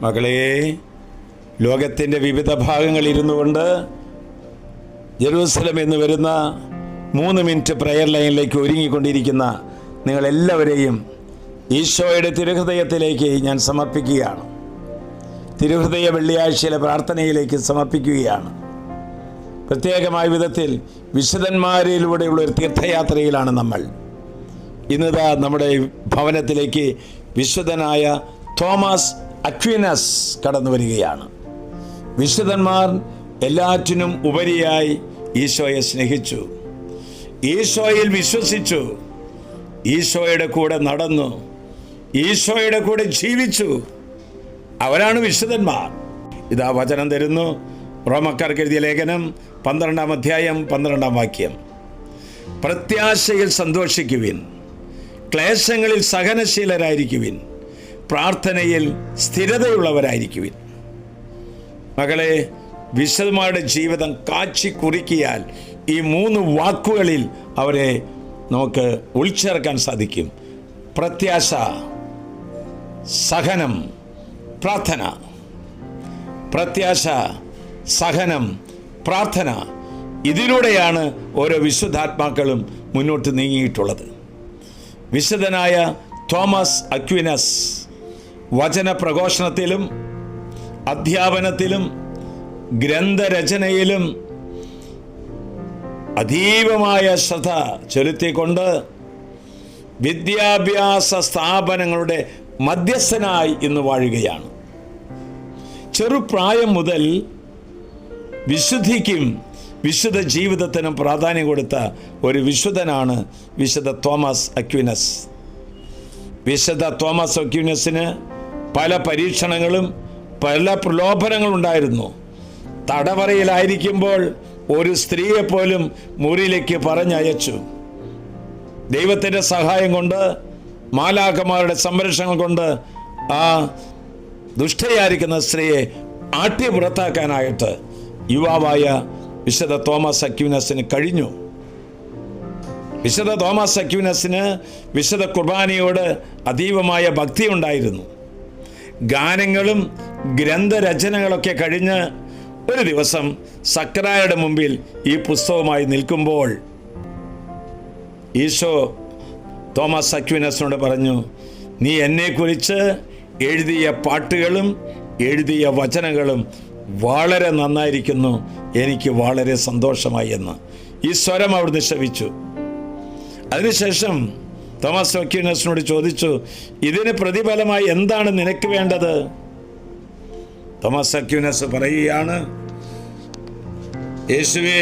മകളെ, ലോകത്തിൻ്റെ വിവിധ ഭാഗങ്ങളിൽ ഇരുന്നു കൊണ്ട് ജെറൂസലം എന്ന് വരുന്ന 3 മിനിറ്റ് പ്രയർ ലൈനിലേക്ക് ഒരുങ്ങിക്കൊണ്ടിരിക്കുന്ന നിങ്ങളെല്ലാവരെയും ഈശോയുടെ തിരുഹൃദയത്തിലേക്ക് ഞാൻ സമർപ്പിക്കുകയാണ്. തിരുഹൃദയ വെള്ളിയാഴ്ചയിലെ പ്രാർത്ഥനയിലേക്ക് സമർപ്പിക്കുകയാണ്. പ്രത്യേകമായ വിധത്തിൽ വിശുദ്ധന്മാരിലൂടെയുള്ള ഒരു തീർത്ഥയാത്രയിലാണ് നമ്മൾ. ഇന്നിതാ നമ്മുടെ ഭവനത്തിലേക്ക് വിശുദ്ധനായ തോമസ് അക്വീനസ് കടന്നു വരികയാണ്. വിശുദ്ധന്മാർ എല്ലാറ്റിനും ഉപരിയായി ഈശോയെ സ്നേഹിച്ചു, ഈശോയിൽ വിശ്വസിച്ചു, ഈശോയുടെ കൂടെ നടന്നു, ഈശോയുടെ കൂടെ ജീവിച്ചു. അവരാണ് വിശുദ്ധന്മാർ. ഇതാ വചനം തരുന്നു. റോമക്കാർക്ക് എഴുതിയ ലേഖനം 12-ാം അധ്യായം 12-ാം വാക്യം. പ്രത്യാശയിൽ സന്തോഷിക്കുവിൻ, ക്ലേശങ്ങളിൽ സഹനശീലരായിരിക്കുവിൻ, പ്രാർത്ഥനയിൽ സ്ഥിരതയുള്ളവരായിരിക്കുവിൻ. മകളെ, വിശുദ്ധന്മാരുടെ ജീവിതം കാച്ചി കുറിക്കിയാൽ ഈ 3 വാക്കുകളിൽ അവരെ നമുക്ക് ഉൾച്ചേർക്കാൻ സാധിക്കും. പ്രത്യാശ, സഹനം, പ്രാർത്ഥന. പ്രത്യാശ, സഹനം, പ്രാർത്ഥന. ഇതിലൂടെയാണ് ഓരോ വിശുദ്ധാത്മാക്കളും മുന്നോട്ട് നീങ്ങിയിട്ടുള്ളത്. വിശുദ്ധനായ തോമസ് അക്വീനസ് വചന പ്രഘോഷണത്തിലും അധ്യാപനത്തിലും ഗ്രന്ഥരചനയിലും അതീവമായ ശ്രദ്ധ ചെലുത്തിക്കൊണ്ട് വിദ്യാഭ്യാസ സ്ഥാപനങ്ങളുടെ മധ്യസ്ഥനായി ഇന്ന് വാഴുകയാണ്. ചെറുപ്രായം മുതൽ വിശുദ്ധിക്കും വിശുദ്ധ ജീവിതത്തിനും പ്രാധാന്യം കൊടുത്ത ഒരു വിശുദ്ധനാണ് വിശുദ്ധ തോമസ് അക്വീനസ്. വിശുദ്ധ തോമസ് അക്വീനസിന് പല പരീക്ഷണങ്ങളും പല പ്രലോഭനങ്ങളും ഉണ്ടായിരുന്നു. തടവറയിലായിരിക്കുമ്പോൾ ഒരു സ്ത്രീയെപ്പോലും മുറിയിലേക്ക് പറഞ്ഞയച്ചു. ദൈവത്തിൻ്റെ സഹായം കൊണ്ട്, മാലാഖമാരുടെ സംരക്ഷണം കൊണ്ട് ആ ദുഷ്ടയായിരിക്കുന്ന സ്ത്രീയെ ആട്ടി പുറത്താക്കാനായിട്ട് യുവാവായ വിശുദ്ധ തോമസ് അക്വീനസിന് കഴിഞ്ഞു. വിശുദ്ധ തോമസ് അക്വീനസിന് വിശുദ്ധ കുർബാനയോട് അതീവമായ ഭക്തി ഉണ്ടായിരുന്നു. ഗാനങ്ങളും ഗ്രന്ഥരചനകളൊക്കെ കഴിഞ്ഞ് ഒരു ദിവസം സക്രായയുടെ മുമ്പിൽ ഈ പുസ്തകവുമായി നിൽക്കുമ്പോൾ ഈശോ തോമസ് അക്വീനസിനോട് പറഞ്ഞു, നീ എന്നെക്കുറിച്ച് എഴുതിയ പാട്ടുകളും എഴുതിയ വചനങ്ങളും വളരെ നന്നായിരിക്കുന്നു, എനിക്ക് വളരെ സന്തോഷമായി എന്ന്. ഈ സ്വരം അവിടുന്ന് ശ്രവിച്ചു. അതിനുശേഷം തോമസ് അക്വീനസിനോട് ചോദിച്ചു, ഇതിന് പ്രതിഫലമായി എന്താണ് നിനക്ക് വേണ്ടത്? തോമസ് അക്വീനസ് പറയുകയാണ്, യേശുവേ,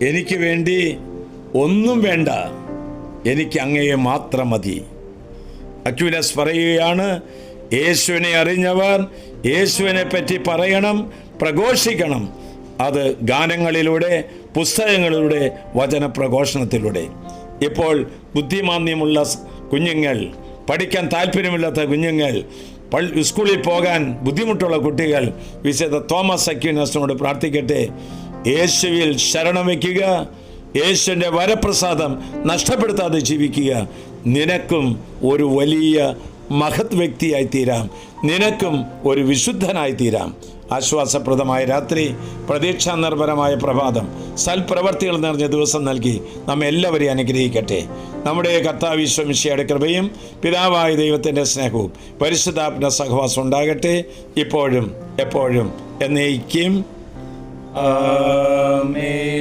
എനിക്ക് വേണ്ടി ഒന്നും വേണ്ട, എനിക്ക് അങ്ങയെ മാത്രം മതി. അക്വീനസ് പറയുകയാണ്, യേശുവിനെ അറിഞ്ഞവർ യേശുവിനെ പറ്റി പറയണം, പ്രഘോഷിക്കണം. അത് ഗാനങ്ങളിലൂടെ, പുസ്തകങ്ങളിലൂടെ, വചന പ്രഘോഷണത്തിലൂടെ. ഇപ്പോൾ ബുദ്ധിമാന്യമുള്ള കുഞ്ഞുങ്ങൾ, പഠിക്കാൻ താല്പര്യമില്ലാത്ത കുഞ്ഞുങ്ങൾ, സ്കൂളിൽ പോകാൻ ബുദ്ധിമുട്ടുള്ള കുട്ടികൾ വിശുദ്ധ തോമസ് അക്വീനസിനോട് പ്രാർത്ഥിക്കട്ടെ. യേശുവിൽ ശരണം വയ്ക്കുക, യേശുവിൻ്റെ വരപ്രസാദം നഷ്ടപ്പെടുത്താതെ ജീവിക്കുക. നിനക്കും ഒരു വലിയ മഹത് വ്യക്തിയായി തീരാം, നിനക്കും ഒരു വിശുദ്ധനായി തീരാം. ആശ്വാസപ്രദമായ രാത്രി, പ്രതീക്ഷാ നിർഭരമായ പ്രഭാതം, സൽപ്രവർത്തികൾ നിറഞ്ഞ ദിവസം നൽകി നമ്മെ എല്ലാവരെയും അനുഗ്രഹിക്കട്ടെ. നമ്മുടെ കർത്താവ് ഈശോ മിശിഹായുടെ കൃപയും പിതാവായ ദൈവത്തിൻ്റെ സ്നേഹവും പരിശുദ്ധാത്മാവിന്റെ സഹവാസം ഉണ്ടാകട്ടെ, ഇപ്പോഴും എപ്പോഴും എന്നേക്കും. ആമേൻ.